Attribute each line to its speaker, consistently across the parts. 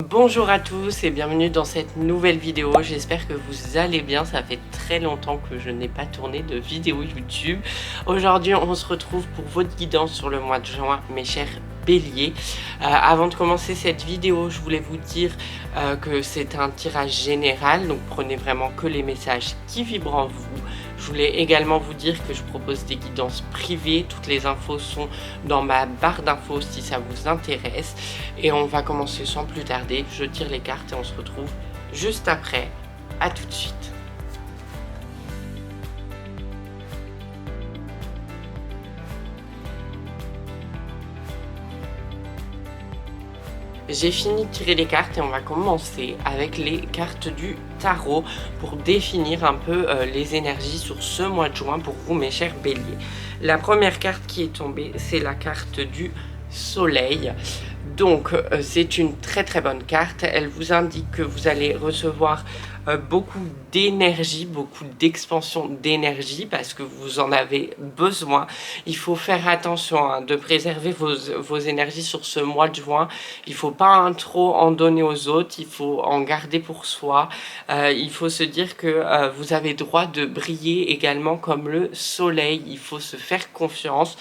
Speaker 1: Bonjour à tous et bienvenue dans cette nouvelle vidéo, j'espère que vous allez bien, ça fait très longtemps que je n'ai pas tourné de vidéo YouTube. Aujourd'hui on se retrouve pour votre guidance sur le mois de juin, mes chers béliers. Avant de commencer cette vidéo, je voulais vous dire que c'est un tirage général, donc prenez vraiment que les messages qui vibrent en vous. Je voulais également vous dire que je propose des guidances privées, toutes les infos sont dans ma barre d'infos si ça vous intéresse. Et on va commencer sans plus tarder, je tire les cartes et on se retrouve juste après. À tout de suite. J'ai fini de tirer les cartes et on va commencer avec les cartes du tarot pour définir un peu les énergies sur ce mois de juin pour vous mes chers béliers. La première carte qui est tombée, c'est la carte du soleil. Donc c'est une très bonne carte, elle vous indique que vous allez recevoir beaucoup d'énergie, beaucoup d'expansion d'énergie parce que vous en avez besoin. Il faut faire attention de préserver vos énergies sur ce mois de juin. Il ne faut pas trop en donner aux autres, il faut en garder pour soi. Il faut se dire que vous avez droit de briller également comme le soleil. Il faut se faire confiance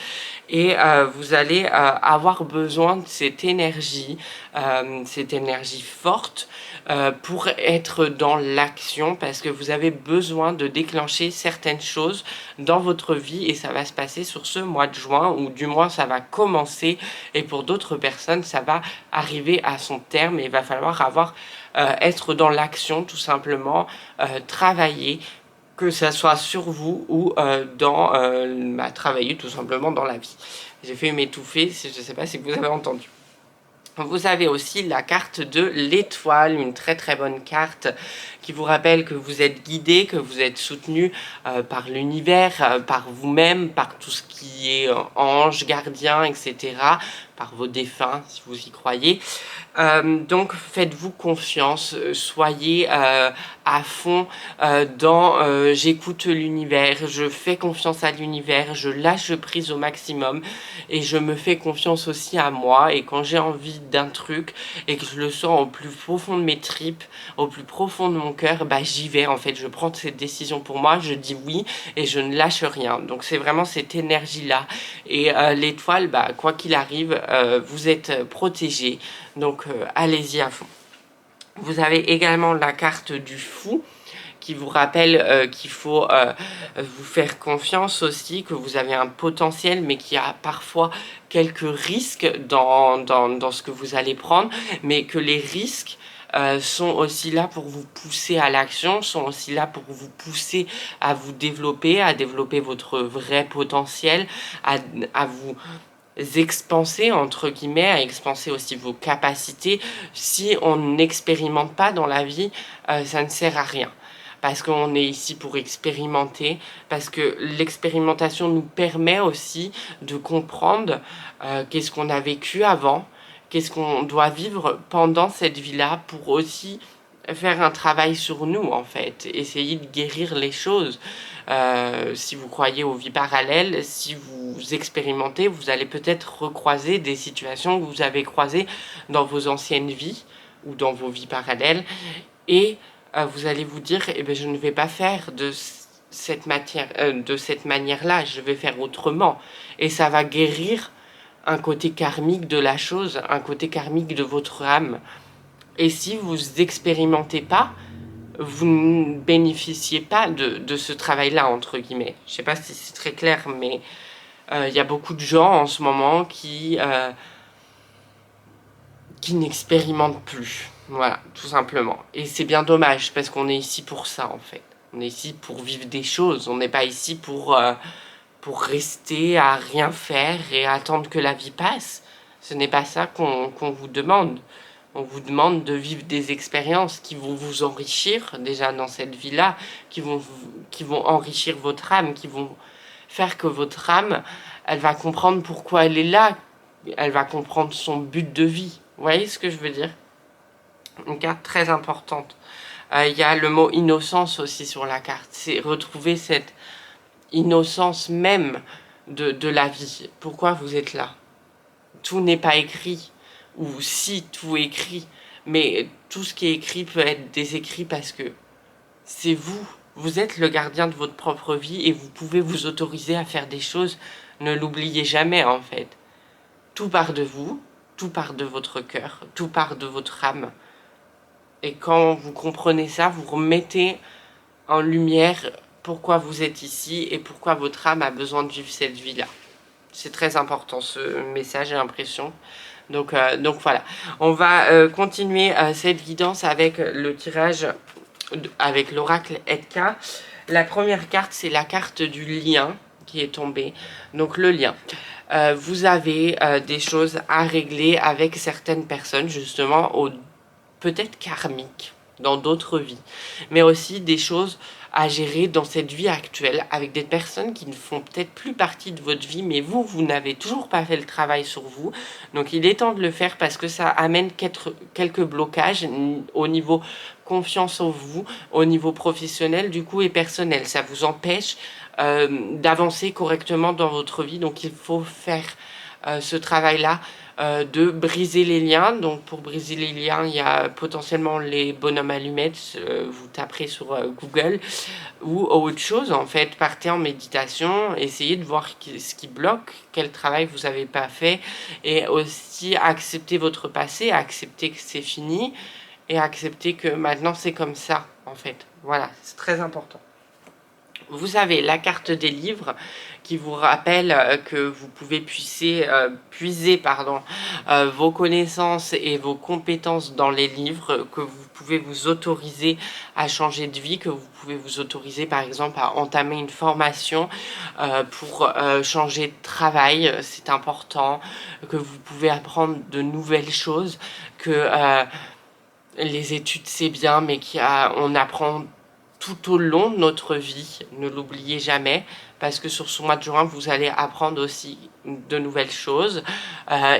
Speaker 1: et vous allez avoir besoin de cette énergie forte pour être dans l'action parce que vous avez besoin de déclencher certaines choses dans votre vie et ça va se passer sur ce mois de juin ou du moins ça va commencer et pour d'autres personnes ça va arriver à son terme et il va falloir être dans l'action tout simplement, travailler que ça soit sur vous ou travailler tout simplement dans la vie. J'ai fait m'étouffer, je ne sais pas si vous avez entendu. Vous avez aussi la carte de l'étoile, une très bonne carte qui vous rappelle que vous êtes guidé, que vous êtes soutenu par l'univers, par vous-même, par tout ce qui est ange, gardien, etc., par vos défunts si vous y croyez. Donc faites-vous confiance, soyez à fond dans j'écoute l'univers, je fais confiance à l'univers, je lâche prise au maximum et je me fais confiance aussi à moi et quand j'ai envie d'un truc et que je le sens au plus profond de mes tripes, au plus profond de mon cœur, bah j'y vais en fait, je prends cette décision pour moi, je dis oui et je ne lâche rien. Donc c'est vraiment cette énergie là et l'étoile, bah quoi qu'il arrive, vous êtes protégé. Donc allez-y à fond. Vous avez également la carte du fou qui vous rappelle qu'il faut vous faire confiance aussi, que vous avez un potentiel mais qu'il y a parfois quelques risques dans ce que vous allez prendre, mais que les risques sont aussi là pour vous pousser à l'action, sont aussi là pour vous pousser à vous développer, à développer votre vrai potentiel, à vous expanser entre guillemets, à expanser aussi vos capacités. Si on n'expérimente pas dans la vie, ça ne sert à rien. Parce qu'on est ici pour expérimenter, parce que l'expérimentation nous permet aussi de comprendre qu'est-ce qu'on a vécu avant, qu'est-ce qu'on doit vivre pendant cette vie-là pour aussi faire un travail sur nous en fait, essayer de guérir les choses. Si vous croyez aux vies parallèles, si vous expérimentez, vous allez peut-être recroiser des situations que vous avez croisées dans vos anciennes vies ou dans vos vies parallèles et vous allez vous dire eh ben, je ne vais pas faire de cette manière-là, je vais faire autrement et ça va guérir un côté karmique de la chose, un côté karmique de votre âme. Et si vous expérimentez pas, vous ne bénéficiez pas de ce travail-là, entre guillemets. Je ne sais pas si c'est très clair, mais y a beaucoup de gens en ce moment qui n'expérimentent plus. Voilà, tout simplement. Et c'est bien dommage, parce qu'on est ici pour ça, en fait. On est ici pour vivre des choses. On n'est pas ici pour rester à rien faire et attendre que la vie passe. Ce n'est pas ça qu'on vous demande. On vous demande de vivre des expériences qui vont vous enrichir déjà dans cette vie-là, qui vont enrichir votre âme, qui vont faire que votre âme, elle va comprendre pourquoi elle est là, elle va comprendre son but de vie. Vous voyez ce que je veux dire? Une carte très importante. Il y a le mot innocence aussi sur la carte. C'est retrouver cette innocence même de la vie. Pourquoi vous êtes là? Tout n'est pas écrit. Ou si tout est écrit, Mais tout ce qui est écrit peut être des écrits parce que c'est vous. Vous êtes le gardien de votre propre vie et vous pouvez vous autoriser à faire des choses. Ne l'oubliez jamais en fait. Tout part de vous, tout part de votre cœur, tout part de votre âme. Et quand vous comprenez ça, vous remettez en lumière pourquoi vous êtes ici et pourquoi votre âme a besoin de vivre cette vie-là. C'est très important ce message, j'ai l'impression. Donc voilà, on va continuer cette guidance avec le tirage, avec l'oracle Edka. La première carte, c'est la carte du lien qui est tombée. Donc le lien. Vous avez des choses à régler avec certaines personnes, justement, peut-être karmiques, dans d'autres vies. Mais aussi des choses à gérer dans cette vie actuelle avec des personnes qui ne font peut-être plus partie de votre vie, mais vous n'avez toujours pas fait le travail sur vous. Donc il est temps de le faire parce que ça amène quelques blocages au niveau confiance en vous, au niveau professionnel du coup et personnel. Ça vous empêche d'avancer correctement dans votre vie. Donc il faut faire ce travail-là de briser les liens. Donc pour briser les liens, il y a potentiellement les bonhommes allumettes, vous taperez sur Google, ou autre chose en fait. Partez en méditation, essayez de voir ce qui bloque, quel travail vous n'avez pas fait, et aussi accepter votre passé, accepter que c'est fini, et accepter que maintenant c'est comme ça en fait. Voilà, c'est très important. Vous avez la carte des livres qui vous rappelle que vous pouvez puiser vos connaissances et vos compétences dans les livres, que vous pouvez vous autoriser à changer de vie, que vous pouvez vous autoriser par exemple à entamer une formation pour changer de travail, c'est important, que vous pouvez apprendre de nouvelles choses, que les études c'est bien mais qu'on apprend tout au long de notre vie, ne l'oubliez jamais, parce que sur ce mois de juin, vous allez apprendre aussi de nouvelles choses,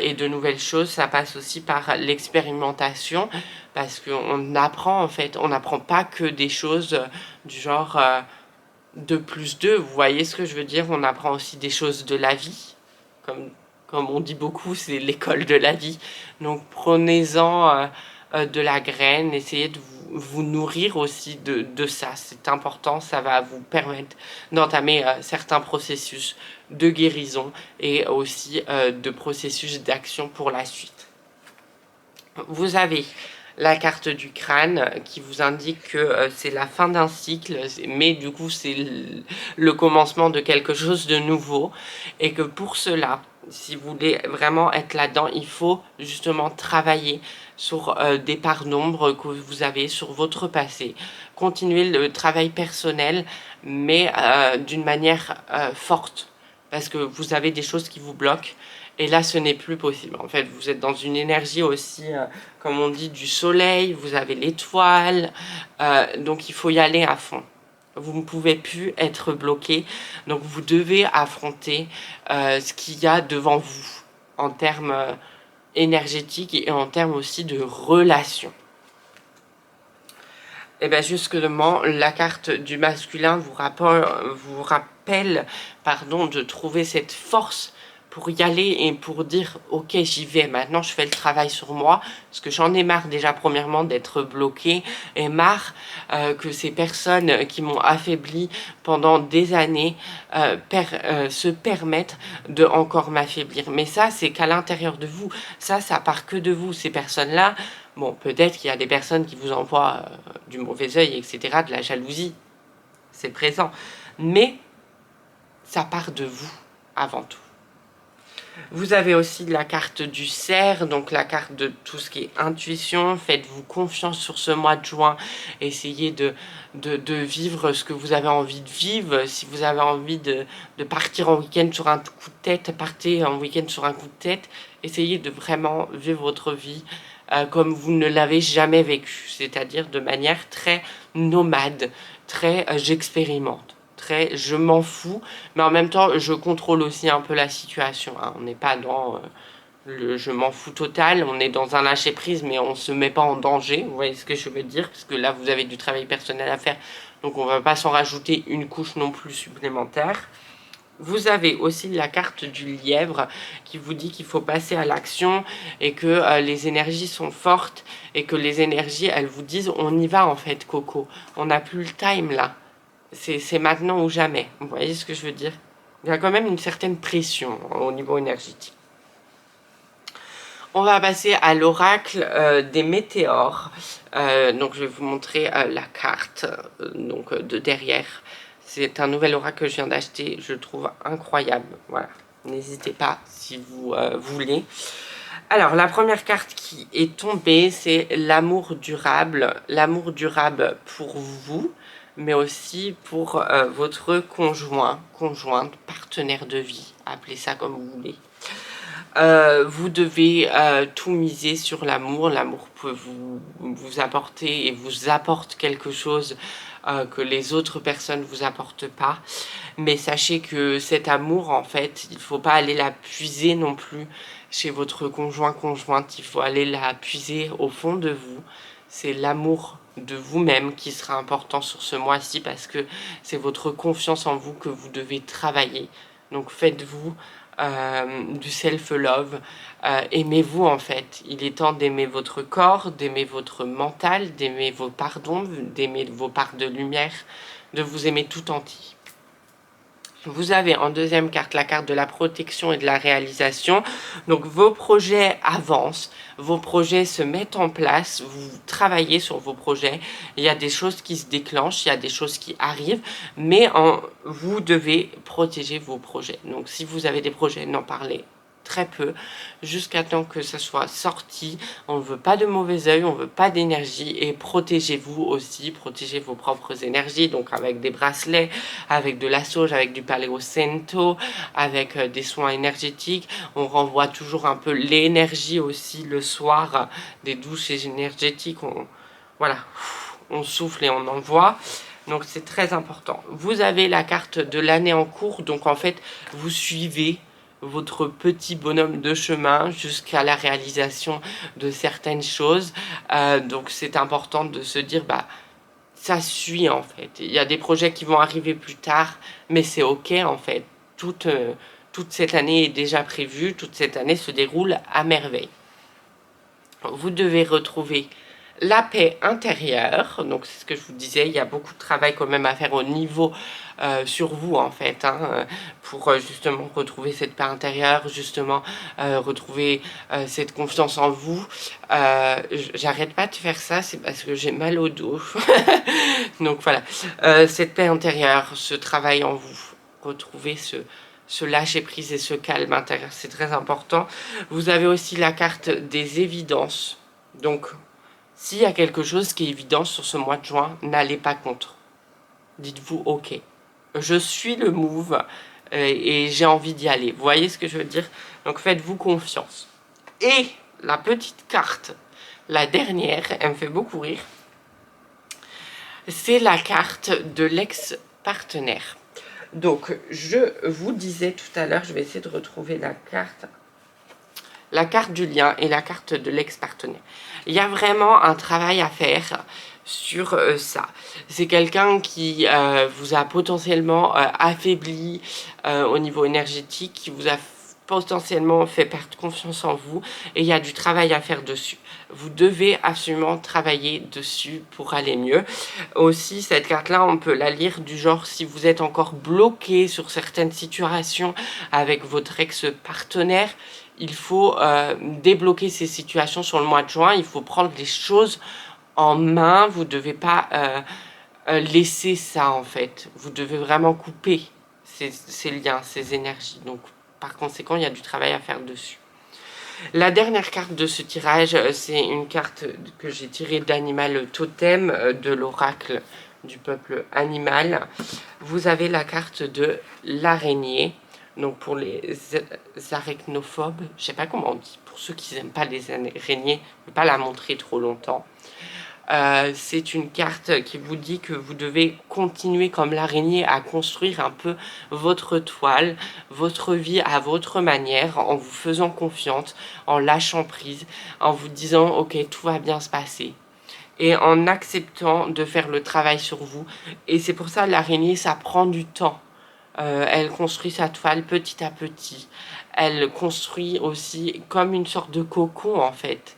Speaker 1: et de nouvelles choses, ça passe aussi par l'expérimentation, parce qu'on apprend en fait, on n'apprend pas que des choses du genre 2 plus 2, vous voyez ce que je veux dire, on apprend aussi des choses de la vie, comme on dit beaucoup, c'est l'école de la vie, donc prenez-en de la graine, essayez de vous nourrir aussi de ça, c'est important, ça va vous permettre d'entamer certains processus de guérison et aussi de processus d'action pour la suite. Vous avez la carte du crâne qui vous indique que c'est la fin d'un cycle, mais du coup c'est le commencement de quelque chose de nouveau, et que pour cela, si vous voulez vraiment être là-dedans, il faut justement travailler sur des parts d'ombre que vous avez, sur votre passé. Continuer le travail personnel, mais d'une manière forte, parce que vous avez des choses qui vous bloquent, et là ce n'est plus possible. En fait, vous êtes dans une énergie aussi, comme on dit, du soleil, vous avez l'étoile, donc il faut y aller à fond. Vous ne pouvez plus être bloqué, donc vous devez affronter ce qu'il y a devant vous en termes énergétiques et en termes aussi de relations. Et bien justement, la carte du masculin vous rappelle de trouver cette force pour y aller et pour dire ok, j'y vais, maintenant je fais le travail sur moi, parce que j'en ai marre déjà premièrement d'être bloqué, et marre que ces personnes qui m'ont affaibli pendant des années se permettent de encore m'affaiblir. Mais ça, c'est qu'à l'intérieur de vous, ça part que de vous. Ces personnes-là, bon, peut-être qu'il y a des personnes qui vous envoient du mauvais œil, etc., de la jalousie, c'est présent, mais ça part de vous avant tout. Vous avez aussi la carte du cerf, donc la carte de tout ce qui est intuition. Faites-vous confiance sur ce mois de juin. Essayez de vivre ce que vous avez envie de vivre. Si vous avez envie de partir en week-end sur un coup de tête, partez en week-end sur un coup de tête. Essayez de vraiment vivre votre vie comme vous ne l'avez jamais vécu, c'est-à-dire de manière très nomade, très j'expérimente. Je m'en fous, mais en même temps je contrôle aussi un peu la situation, hein. On n'est pas dans le je m'en fous total, on est dans un lâcher prise, mais on ne se met pas en danger, vous voyez ce que je veux dire, parce que là vous avez du travail personnel à faire, donc on ne va pas s'en rajouter une couche non plus supplémentaire. Vous avez aussi la carte du lièvre qui vous dit qu'il faut passer à l'action et que les énergies sont fortes et que les énergies, elles vous disent on y va en fait Coco, on n'a plus le time là, c'est maintenant ou jamais, vous voyez ce que je veux dire? Il y a quand même une certaine pression au niveau énergétique. On va passer à l'oracle des météores. Donc je vais vous montrer la carte de derrière. C'est un nouvel oracle que je viens d'acheter, je le trouve incroyable. Voilà, n'hésitez pas si vous voulez. Alors la première carte qui est tombée, c'est l'amour durable. L'amour durable pour vous, mais aussi pour votre conjoint, conjointe, partenaire de vie, appelez ça comme vous voulez. Vous devez tout miser sur l'amour. L'amour peut vous apporter et vous apporte quelque chose que les autres personnes ne vous apportent pas. Mais sachez que cet amour, en fait, il ne faut pas aller la puiser non plus chez votre conjoint, conjointe. Il faut aller la puiser au fond de vous. C'est l'amour de vous-même qui sera important sur ce mois-ci parce que c'est votre confiance en vous que vous devez travailler. Donc faites-vous du self-love. Aimez-vous en fait. Il est temps d'aimer votre corps, d'aimer votre mental, d'aimer vos pardons, d'aimer vos parts de lumière, de vous aimer tout entier. Vous avez en deuxième carte la carte de la protection et de la réalisation. Donc vos projets avancent, vos projets se mettent en place, vous travaillez sur vos projets. Il y a des choses qui se déclenchent, il y a des choses qui arrivent, mais vous devez protéger vos projets. Donc si vous avez des projets, n'en parlez très peu, jusqu'à temps que ça soit sorti. On ne veut pas de mauvais oeil, on ne veut pas d'énergie, et protégez-vous aussi, protégez vos propres énergies, donc avec des bracelets, avec de la sauge, avec du Palo Santo, avec des soins énergétiques. On renvoie toujours un peu l'énergie aussi le soir, des douches énergétiques, voilà, on souffle et on envoie. Donc c'est très important. Vous avez la carte de l'année en cours, donc en fait vous suivez votre petit bonhomme de chemin jusqu'à la réalisation de certaines choses. Donc c'est important de se dire, bah, ça suit en fait. Il y a des projets qui vont arriver plus tard, mais c'est ok en fait. Toute cette année est déjà prévue, toute cette année se déroule à merveille. Vous devez retrouver la paix intérieure, donc c'est ce que je vous disais, il y a beaucoup de travail quand même à faire au niveau sur vous en fait, hein, pour justement retrouver cette paix intérieure, justement retrouver cette confiance en vous. J'arrête pas de faire ça, c'est parce que j'ai mal au dos. Donc voilà, cette paix intérieure, ce travail en vous, retrouver ce lâcher prise et ce calme intérieur, c'est très important. Vous avez aussi la carte des évidences, donc s'il y a quelque chose qui est évident sur ce mois de juin, n'allez pas contre. Dites-vous, ok, je suis le move et j'ai envie d'y aller. Vous voyez ce que je veux dire? Donc faites-vous confiance. Et la petite carte, la dernière, elle me fait beaucoup rire, c'est la carte de l'ex-partenaire. Donc je vous disais tout à l'heure, je vais essayer de retrouver la carte du lien et la carte de l'ex-partenaire. Il y a vraiment un travail à faire sur ça. C'est quelqu'un qui vous a potentiellement affaibli au niveau énergétique, qui vous a potentiellement fait perdre confiance en vous, et il y a du travail à faire dessus. Vous devez absolument travailler dessus pour aller mieux. Aussi, cette carte-là, on peut la lire du genre si vous êtes encore bloqué sur certaines situations avec votre ex-partenaire, il faut débloquer ces situations sur le mois de juin, il faut prendre les choses en main, vous ne devez pas laisser ça en fait, vous devez vraiment couper ces liens, ces énergies, donc par conséquent il y a du travail à faire dessus. La dernière carte de ce tirage, c'est une carte que j'ai tirée d'Animal Totem, de l'oracle du peuple animal. Vous avez la carte de l'araignée. Donc pour les arachnophobes, je sais pas comment on dit, pour ceux qui n'aiment pas les araignées, je ne vais pas la montrer trop longtemps. C'est une carte qui vous dit que vous devez continuer comme l'araignée à construire un peu votre toile, votre vie à votre manière, en vous faisant confiance, en lâchant prise, en vous disant ok, tout va bien se passer. Et en acceptant de faire le travail sur vous. Et c'est pour ça l'araignée, ça prend du temps. Elle construit sa toile petit à petit. Elle construit aussi comme une sorte de cocon en fait.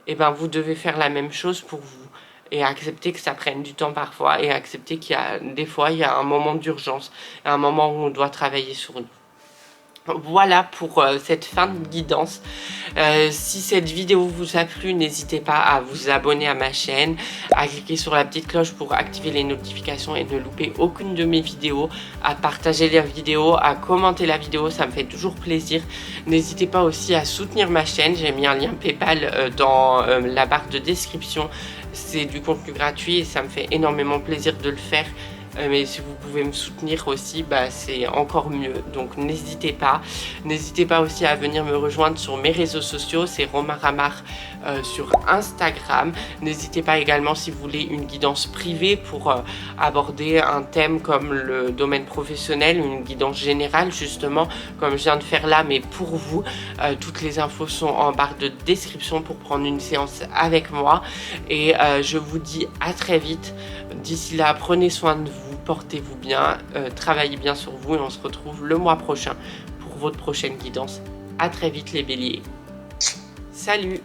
Speaker 1: Et ben vous devez faire la même chose pour vous. Et accepter que ça prenne du temps parfois. Et accepter qu'il y a des fois, il y a un moment d'urgence. Un moment où on doit travailler sur nous. Voilà pour cette fin de guidance. Si cette vidéo vous a plu, n'hésitez pas à vous abonner à ma chaîne, à cliquer sur la petite cloche pour activer les notifications et ne louper aucune de mes vidéos, à partager la vidéo, à commenter la vidéo, ça me fait toujours plaisir. N'hésitez pas aussi à soutenir ma chaîne, j'ai mis un lien PayPal dans la barre de description. C'est du contenu gratuit et ça me fait énormément plaisir de le faire. Mais si vous pouvez me soutenir aussi, bah, c'est encore mieux. Donc n'hésitez pas. N'hésitez pas aussi à venir me rejoindre sur mes réseaux sociaux. C'est Romaramar sur Instagram. N'hésitez pas également si vous voulez une guidance privée pour aborder un thème comme le domaine professionnel, une guidance générale justement, comme je viens de faire là, mais pour vous. Toutes les infos sont en barre de description pour prendre une séance avec moi. Et je vous dis à très vite. D'ici là, prenez soin de vous, portez-vous bien, travaillez bien sur vous et on se retrouve le mois prochain pour votre prochaine guidance. À très vite les béliers. Salut!